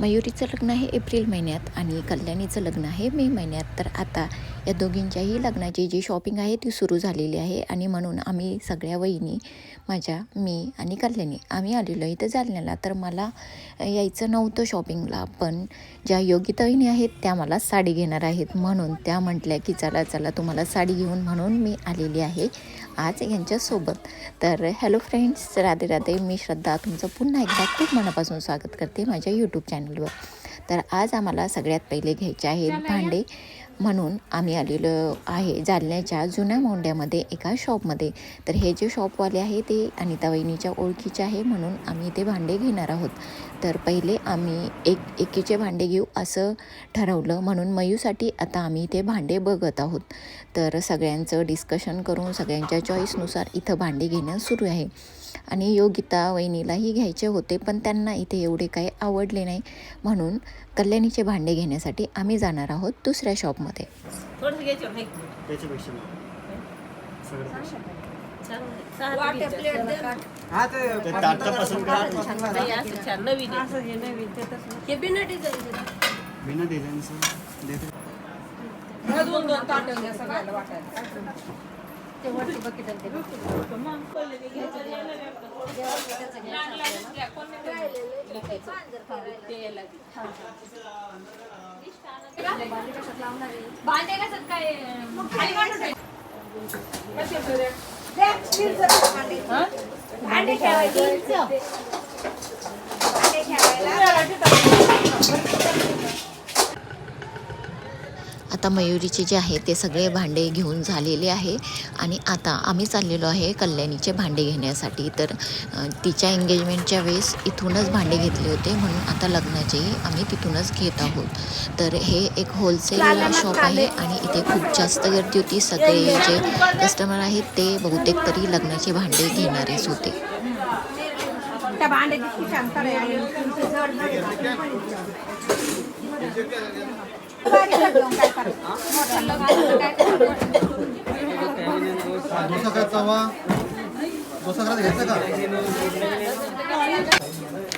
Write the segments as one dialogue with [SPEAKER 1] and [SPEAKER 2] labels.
[SPEAKER 1] मयुरीचं लग्न आहे एप्रिल महिन्यात आणि कल्याणीचं लग्न आहे मे महिन्यात. तर आता या दोघींच्याही लग्नाची जी शॉपिंग आहे ती सुरू झालेली आहे आणि म्हणून आम्ही सगळ्या वहिनी, मी आणि कल्याणी आम्ही आलेलो इथं जालन्याला. तर मला यायचं नव्हतं शॉपिंगला, पण ज्या योगिता वहिनी आहेत त्या मला साडी घेणार आहेत, म्हणून त्या म्हटल्या की चला चला तुम्हाला साडी घेऊन, म्हणून मी आलेली आहे आज यांच्यासोबत. तर हॅलो फ्रेंड्स, राधे राधे. मी श्रद्धा तुमचं पुन्हा एकदा खूप मनापासून स्वागत करते माझ्या यूट्यूब चॅनलवर. तर आज आम्हाला सगळ्यात पहिले घ्यायचे आहेत भांडे, म्हणून आम्ही आलेलो आहे जालन्याच्या जुन्या मोंड्यामध्ये एका शॉपमध्ये. तर हे जे शॉपवाले आहे ते अनिता वहिनीच्या ओळखीचे आहे, म्हणून आम्ही ते भांडे घेणार आहोत. तर पहिले आम्ही एकीचे भांडे घेऊ असं ठरवलं, म्हणून मयूसाठी आता आम्ही ते भांडे बघत आहोत. तर सगळ्यांचं डिस्कशन करून सगळ्यांच्या चॉईसनुसार इथं भांडे घेणं सुरू आहे. आणि योगिता वहिनीलाही घ्यायचे होते, पण त्यांना इथे एवढे काही आवडले नाही, म्हणून कल्याणीचे भांडे घेण्यासाठी आम्ही जाणार आहोत दुसऱ्या शॉपमध्ये. आता मयुरीचे जे आहे ते सगळे भांडे घेऊन झालेले आहे आणि आता आम्ही चाललेलो आहे कल्याणीचे भांडे घेण्यासाठी. तर तिच्या एंगेजमेंटच्या वेळेस इथूनच भांडे घेतले होते, म्हणून आता लग्नाचेही आम्ही तिथूनच घेत आहोत. तर हे एक होलसेल शॉप आहे आणि इथे खूप जास्त गर्दी होती. सगळे जे कस्टमर आहेत ते बहुतेक तरी लग्नाचे भांडे घेणारेच होते.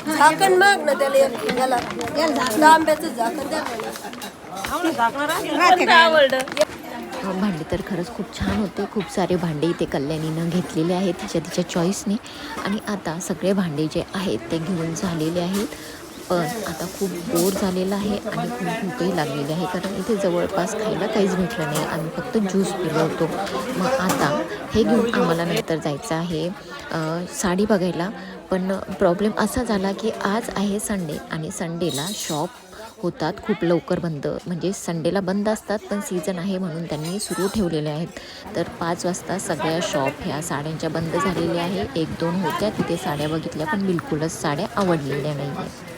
[SPEAKER 2] झाकण माग ना त्याला आंब्याचं झाकण द्या.
[SPEAKER 1] भांडे तर खरंच खूप छान होते. खूप सारे भांडे इथे कल्याणीनं घेतलेले आहेत तिच्या चॉईसने. आणि आता सगळे भांडे जे आहेत ते घेऊन झालेले आहेत, पण आता खूप बोर झालेलं आहे आणि खूप भूकही लागलेली आहे, कारण इथे जवळपास खायला काहीच भेटलं नाही. आम्ही फक्त ज्यूस पिलो होतो. मग आता हे घेऊन आम्हाला नंतर जायचं आहे साडी बघायला. पण प्रॉब्लेम असा झाला की आज आहे संडे आणि संडेला शॉप होतात खूप लवकर बंद, म्हणजे संडेला बंद असतात, पण सीझन आहे म्हणून त्यांनी सुरू ठेवलेले आहेत. तर 5 वाजता सगळ्या शॉप ह्या साड्यांच्या बंद झालेल्या आहे. 1-2 होत्या तिथे साड्या बघितल्या, पण बिलकुलच साड्या आवडलेल्या नाही आहेत.